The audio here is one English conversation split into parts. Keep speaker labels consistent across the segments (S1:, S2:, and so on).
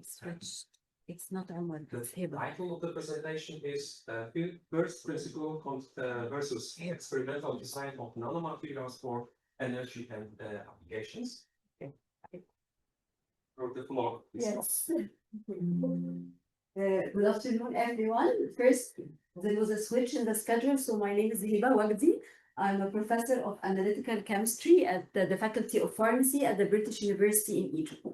S1: switched. It's not Omar, it's
S2: The
S1: Heba.
S2: title of the presentation is First Principle versus Experimental Design of Nanomaterials for Energy and Applications. Or the floor, please.
S3: Yes. Good afternoon, everyone. First, there was a switch in the schedule, so my name is Wagdy. I'm a professor of analytical chemistry at the Faculty of Pharmacy at the British University in Egypt.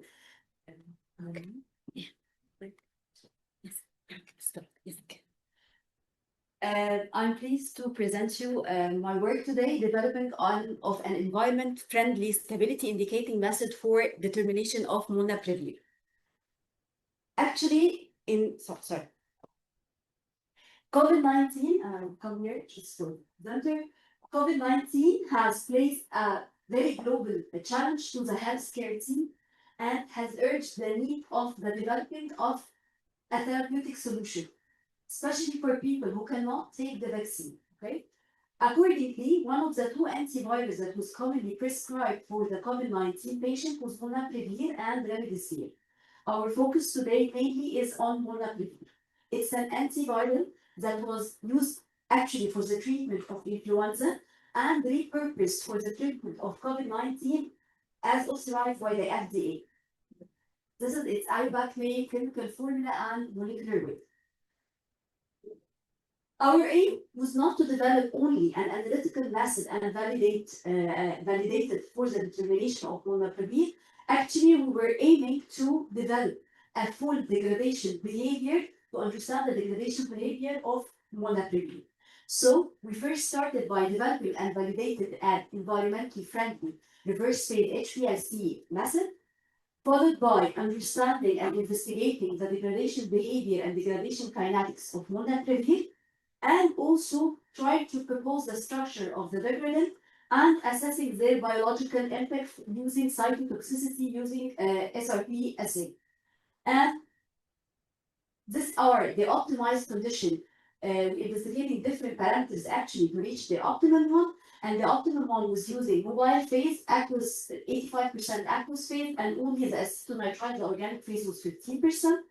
S3: I'm pleased to present you my work today, development of an environment-friendly stability indicating method for determination of Molnupiravir. Actually, COVID-19, come here, just to center. COVID-19 has placed a very global challenge to the healthcare team and has urged the need of the development of a therapeutic solution, especially for people who cannot take the vaccine. Okay. Accordingly, one of the two antivirals that was commonly prescribed for the COVID-19 patient was Molnupiravir and remdesivir. Our focus today mainly is on Molnupiravir. It's an antiviral that was used actually for the treatment of influenza and repurposed for the treatment of COVID-19 as authorized by the FDA. This is its IUPAC chemical formula and molecular weight. Our aim was not to develop only an analytical method and validate it for the determination of Molnupiravir. Actually, we were aiming to develop a full degradation behavior to understand the degradation behavior of Molnupiravir. So we first started by developing and validated an environmentally friendly reverse phase HPLC method, followed by understanding and investigating the degradation behavior and degradation kinetics of Molnupiravir, and also trying to propose the structure of the degradant and assessing their biological impact using cytotoxicity using SRP assay. And these are the optimized condition. Investigating different parameters actually to reach the optimal one, and the optimal one was using mobile phase, aqueous 85% aqueous phase, and only the acetonitride, the organic phase, was 15%.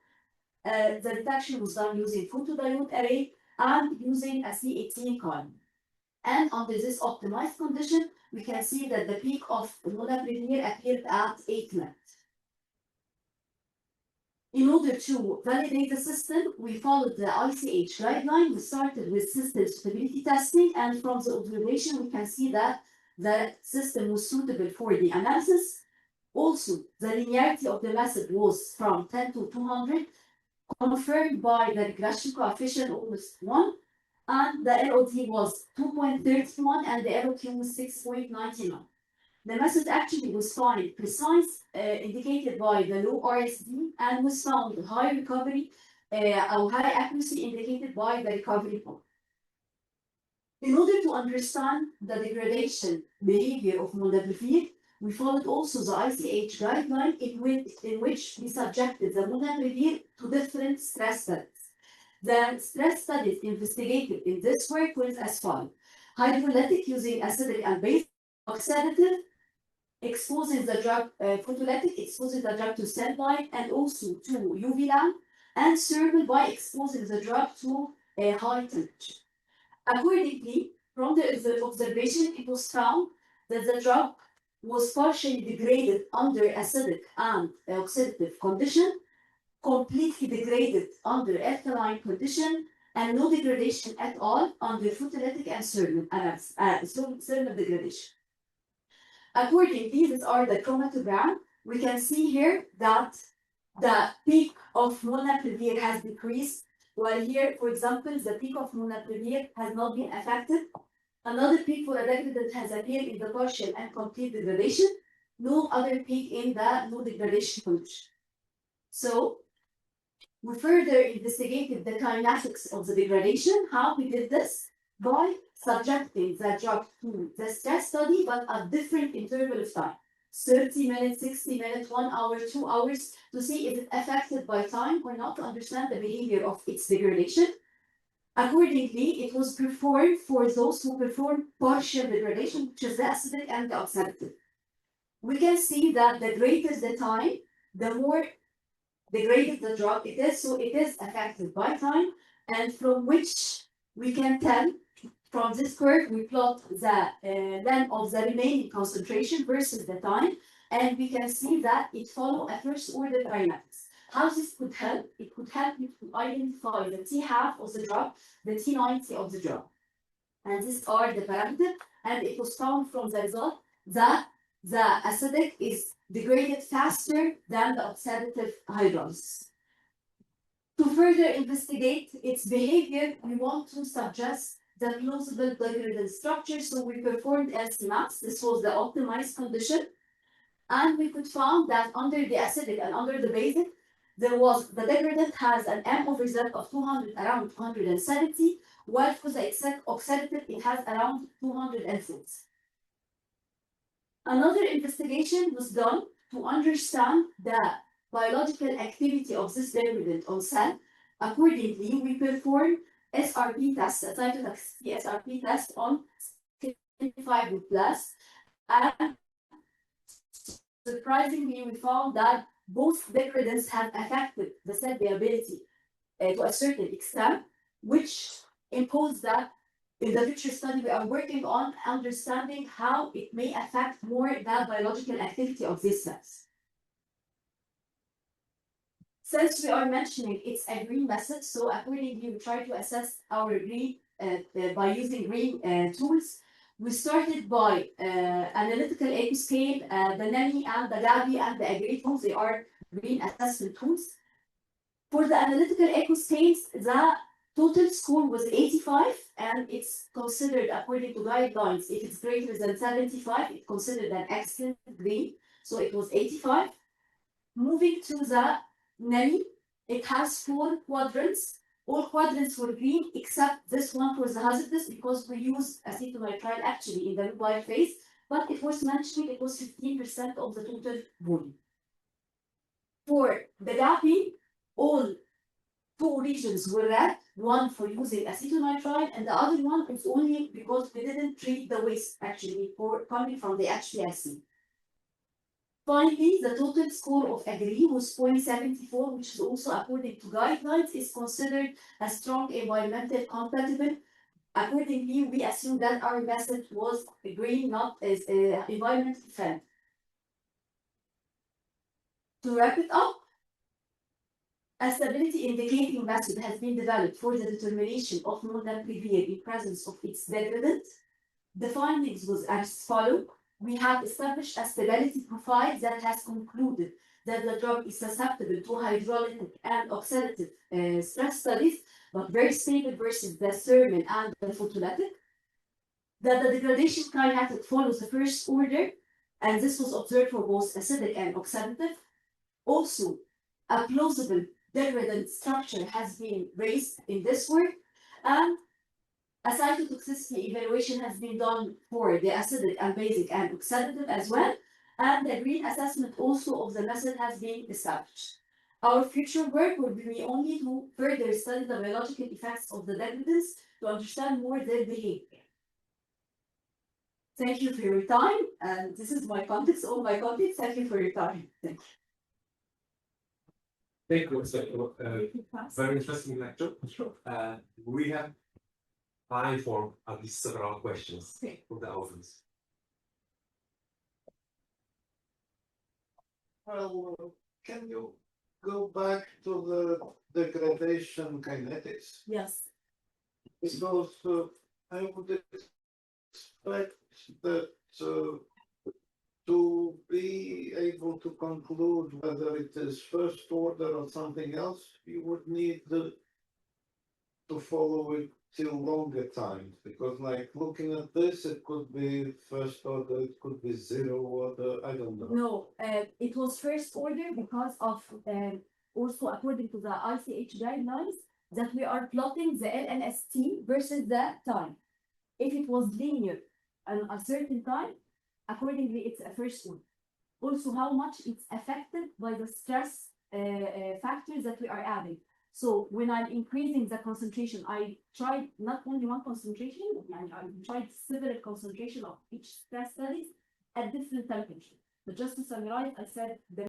S3: The detection was done using photodiode array and using a C18 column. And under this optimized condition, we can see that the peak of Molnupiravir appeared at 8 minutes. In order to validate the system, we followed the ICH guideline. We started with system stability testing, and from the observation, we can see that the system was suitable for the analysis. Also, the linearity of the method was from 10 to 200, confirmed by the regression coefficient almost 1, and the LOD was 2.31 and the LOQ was 6.99. The method actually was found precise, indicated by the low RSD, and was found high recovery or high accuracy indicated by the recovery point. In order to understand the degradation behavior of Molnupiravir, we followed also the ICH guideline in which we subjected the Molnupiravir to different stress studies. The stress studies investigated in this work was as follows: hydrolytic using acidic and basic, oxidative, exposing the drug, photolytic, exposing the drug to sunlight and also to UV lamp, and thermal by exposing the drug to a high temperature. Accordingly, from the observation, it was found that the drug was partially degraded under acidic and oxidative condition, completely degraded under alkaline condition, and no degradation at all under photolytic and thermal degradation. Accordingly, these are the chromatogram. We can see here that the peak of Molnupiravir has decreased, while here, for example, the peak of Molnupiravir has not been affected. Another peak for a degradant has appeared in the partial and complete degradation. No other peak in the no degradation condition. So, we further investigated the kinetics of the degradation. How we did this? By subjecting the drug to the stress study, but at different interval of time. 30 minutes, 60 minutes, 1 hour, 2 hours, to see if it's affected by time or not, to understand the behavior of its degradation. Accordingly, it was performed for those who perform partial degradation, which is the acidic and the oxidative. We can see that the greater the time, the more degraded the drug it is, so it is affected by time, and from which we can tell from this curve we plot the length of the remaining concentration versus the time, and we can see that it follows a first order kinetics. How this could help? It could help you to identify the T half of the drug, the T90 of the drug. And these are the parameters, and it was found from the result that the acidic is degraded faster than the oxidative hydrolysis. To further investigate its behavior, we want to suggest the plausible degradant structure. So we performed LC maps. This was the optimized condition. And we could find that under the acidic and under the basic, the degradant has an M over Z of 200, around 270, while for the oxidative, it has around 206. Another investigation was done to understand the biological activity of this degradant on cell. Accordingly, we performed SRP tests, a cytotoxicity SRP test on fibroblast, and surprisingly, we found that both degradants have affected the cell viability to a certain extent, which imposed that in the future study we are working on understanding how it may affect more the biological activity of these cells. Since we are mentioning it's a green method, so accordingly we try to assess our green by using green tools. We started by Analytical Eco-Scale, the NEMI and the GAPI and the degrade tools. They are green assessment tools. For the Analytical Eco-Scales, the total score was 85, and it's considered according to guidelines. If it's greater than 75, it's considered an excellent green. So it was 85. Moving to the NEMI, it has 4 quadrants. All quadrants were green except this one for the hazardous, because we used acetonitrile actually in the mobile phase, but it was mentioning it was 15% of the total volume. For the GAPI, all 2 regions were red, one for using acetonitrile, and the other one is only because we didn't treat the waste actually for coming from the HPLC. Finally, the total score of agree was 0.74, which is also according to guidelines is considered a strong environmental compatible. Accordingly, we assume that our method was green, not as environmental friendly. To wrap it up, a stability indicating method has been developed for the determination of Molnupiravir in presence of its degradant. The findings was as follows. We have established a stability profile that has concluded that the drug is susceptible to hydrolytic and oxidative stress studies, but very stable versus the thermal and the photolytic. That the degradation kinetic follows the first order, and this was observed for both acidic and oxidative. Also, a plausible degradant structure has been raised in this work, and a cytotoxicity evaluation has been done for the acidic and basic and oxidative as well, and the green assessment also of the method has been established. Our future work will be only to further study the biological effects of the degradants to understand more their behavior. Thank you for your time, and this is my contacts, all my contacts. Thank you for your time. Thank you.
S2: Thank you. So, very interesting lecture. We have time for at least several questions from the audience.
S4: Well, can you go back to the degradation kinetics?
S3: Yes.
S4: Because I would expect that to be able to conclude whether it is first order or something else, you would need to follow it till longer times, because like looking at this, it could be first order, it could be 0 order, I don't know.
S3: No, it was first order because of also according to the ICH guidelines that we are plotting the LNST versus the time. If it was linear at a certain time, accordingly it's a first order. Also how much it's affected by the stress factors that we are adding. So when I'm increasing the concentration, I tried not only one concentration, I tried several concentration of each stress studies at different temperatures. But just to summarize, I said the